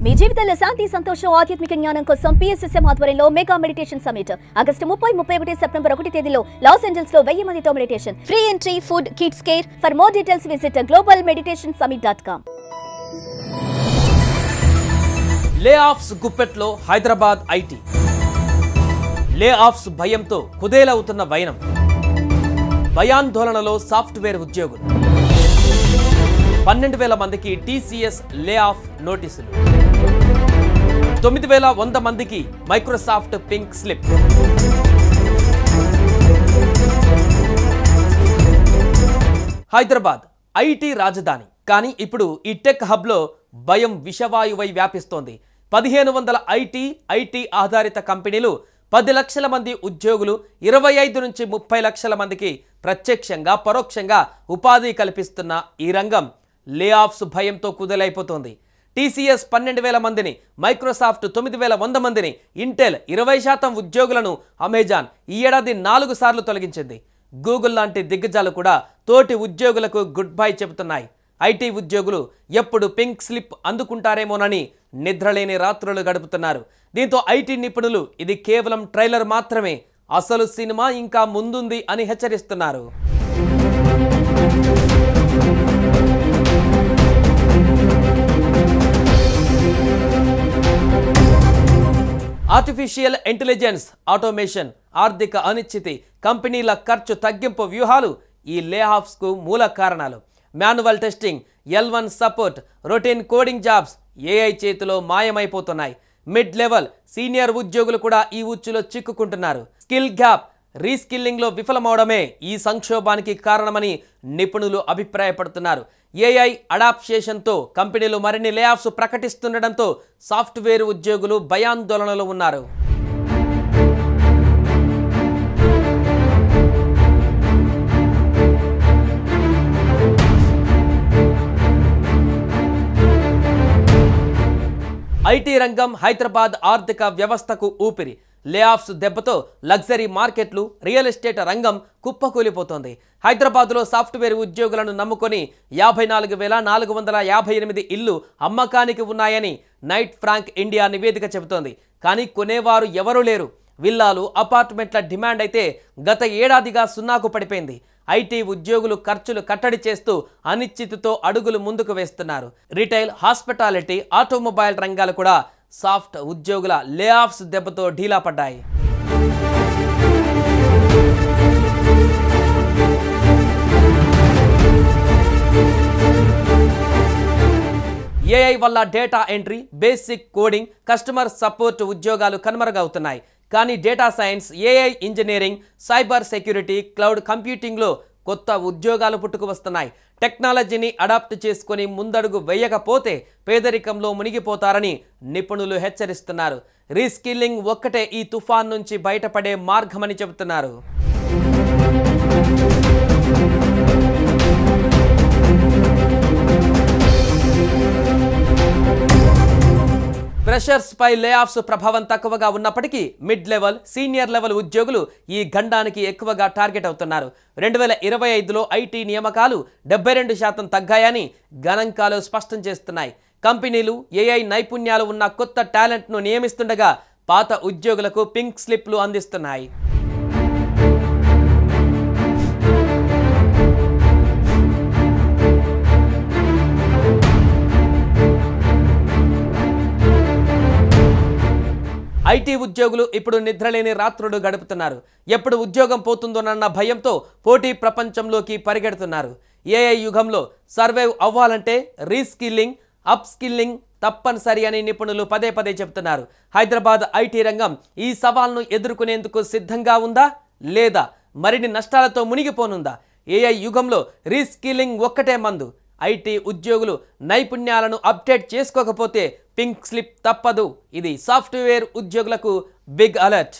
మీ జీవితంలో శాంతి సంతోషం ఆధ్యాత్మిక జ్ఞానం కోసం PSSM ఆధ్వర్యంలో mega meditation summit August 30, 31 September 1 తేదీలో లాస్ ఏంజల్స్ లో 1000 మందితో meditation. Free entry, food, kids care. For more details visit globalmeditationsummit.com. లే ఆఫ్స్ గుప్పెట్లో హైదరాబాద్ ఐటీ. లే ఆఫ్స్ భయంతో కుదేలవుతున్న వైనం. భయాందోళనలో సాఫ్ట్వేర్ ఉద్యోగులు. 12,000 మందికి TCS లే ఆఫ్ నోటీసులు. 9,100 మందికి Microsoft pink slip. Hyderabad IT రాజధాని. కానీ ఇప్పుడు ఈ టెక్ హబ్లో భయం విషవాయువై వ్యాపిస్తోంది. 1,500 ఐటీ ఆధారిత కంపెనీలు, 10 లక్షల మంది ఉద్యోగులు, 25 నుంచి 30 లక్షల మందికి ప్రత్యక్షంగా పరోక్షంగా ఉపాధి కల్పిస్తున్న ఈ రంగం లే ఆఫ్స్ భయంతో కుదేలైపోతోంది. TCS 12,000 మందిని, మైక్రోసాఫ్ట్ 9,100 మందిని, ఇంటెల్ 20% ఉద్యోగులను అమెజాన్ ఈ ఏడాది 4 సార్లు తొలగించింది. గూగుల్ లాంటి దిగ్గజాలు కూడా తోటి ఉద్యోగులకు గుడ్ బై చెబుతున్నాయి. ఐటీ ఉద్యోగులు ఎప్పుడు పింక్ స్లిప్ అందుకుంటారేమోనని నిద్రలేని రాత్రులు గడుపుతున్నారు. దీంతో ఐటీ నిపుణులు ఇది కేవలం ట్రైలర్ మాత్రమే, అసలు సినిమా ఇంకా ముందుంది అని హెచ్చరిస్తున్నారు. ఆర్టిఫిషియల్ ఇంటెలిజెన్స్, ఆటోమేషన్, ఆర్థిక అనిశ్చితి, కంపెనీల ఖర్చు తగ్గింపు వ్యూహాలు ఈ లే ఆఫ్స్కు మూల కారణాలు. Manual testing, L1 support, routine coding jobs AI చేతిలో మాయమైపోతున్నాయి. మిడ్ లెవెల్, సీనియర్ ఉద్యోగులు కూడా ఈ ఉచ్చులో చిక్కుకుంటున్నారు. స్కిల్ గ్యాప్, రీస్కిల్లింగ్లో విఫలమవడమే ఈ సంక్షోభానికి కారణమని నిపుణులు అభిప్రాయపడుతున్నారు. AI అడాప్టేషన్తో కంపెనీలు మరిన్ని లే ఆఫ్స్ ప్రకటిస్తుండటంతో సాఫ్ట్వేర్ ఉద్యోగులు భయాందోళనలో ఉన్నారు. ఐటీ రంగం హైదరాబాద్ ఆర్థిక వ్యవస్థకు ఊపిరి. లే ఆఫ్స్ దెబ్బతో లగ్జరీ మార్కెట్లు, రియల్ ఎస్టేట్ రంగం కుప్పకూలిపోతోంది. హైదరాబాద్లో సాఫ్ట్వేర్ ఉద్యోగులను నమ్ముకొని 54,458 ఇళ్లు అమ్మకానికి ఉన్నాయని నైట్ ఫ్రాంక్ ఇండియా నివేదిక చెబుతోంది. కానీ కొనేవారు ఎవరూ లేరు. విల్లాలు, అపార్ట్మెంట్ల డిమాండ్ అయితే గత ఏడాదిగా సున్నాకు పడిపోయింది. ఐటీ ఉద్యోగులు ఖర్చులు కట్టడి చేస్తూ అనిశ్చితితో అడుగులు ముందుకు వేస్తున్నారు. రిటైల్, హాస్పిటాలిటీ, ఆటోమొబైల్ రంగాలు కూడా సాఫ్ట్ ఉద్యోగుల లే ఆఫ్స్ దెబ్బతో ఢీలా పడ్డాయి. AI వల్ల data entry, basic coding, customer support ఉద్యోగాలు కనుమరుగవుతున్నాయి. కానీ data science, AI engineering, cyber security, cloud కంప్యూటింగ్లో కొత్త ఉద్యోగాలు పుట్టుకు వస్తున్నాయి. టెక్నాలజీని అడాప్ట్ చేసుకొని ముందడుగు వేయకపోతే పేదరికంలో మునిగిపోతారని నిపుణులు హెచ్చరిస్తున్నారు. రీస్కిల్లింగ్ ఒక్కటే ఈ తుఫాన్ నుంచి బయటపడే మార్గమని చెబుతున్నారు. ఫ్రెషర్స్ పై లే ఆఫ్స్ ప్రభావం తక్కువగా ఉన్నప్పటికీ మిడ్ లెవెల్, సీనియర్ లెవెల్ ఉద్యోగులు ఈ గండానికి ఎక్కువగా టార్గెట్ అవుతున్నారు. 2025లో ఐటీ నియామకాలు 72% తగ్గాయని గణాంకాలు స్పష్టం చేస్తున్నాయి. కంపెనీలు AI నైపుణ్యాలు ఉన్న కొత్త టాలెంట్ను నియమిస్తుండగా పాత ఉద్యోగులకు పింక్ స్లిప్లు అందిస్తున్నాయి. ఐటీ ఉద్యోగులు ఇప్పుడు నిద్రలేని రాత్రులు గడుపుతున్నారు. ఎప్పుడు ఉద్యోగం పోతుందోనన్న భయంతో పోటీ ప్రపంచంలోకి పరిగెడుతున్నారు. AI యుగంలో సర్వైవ్ అవ్వాలంటే రీస్కిల్లింగ్, అప్ స్కిల్లింగ్ తప్పనిసరి అని నిపుణులు పదే పదే చెబుతున్నారు. హైదరాబాద్ ఐటీ రంగం ఈ సవాల్ను ఎదుర్కొనేందుకు సిద్ధంగా ఉందా, లేదా మరిన్ని నష్టాలతో మునిగిపోనుందా? AI యుగంలో రీస్కిల్లింగ్ ఒక్కటే మందు. ఐటీ ఉద్యోగులు నైపుణ్యాలను అప్డేట్ చేసుకోకపోతే పింక్ స్లిప్ తప్పదు. ఇది సాఫ్ట్వేర్ ఉద్యోగులకు బిగ్ అలర్ట్.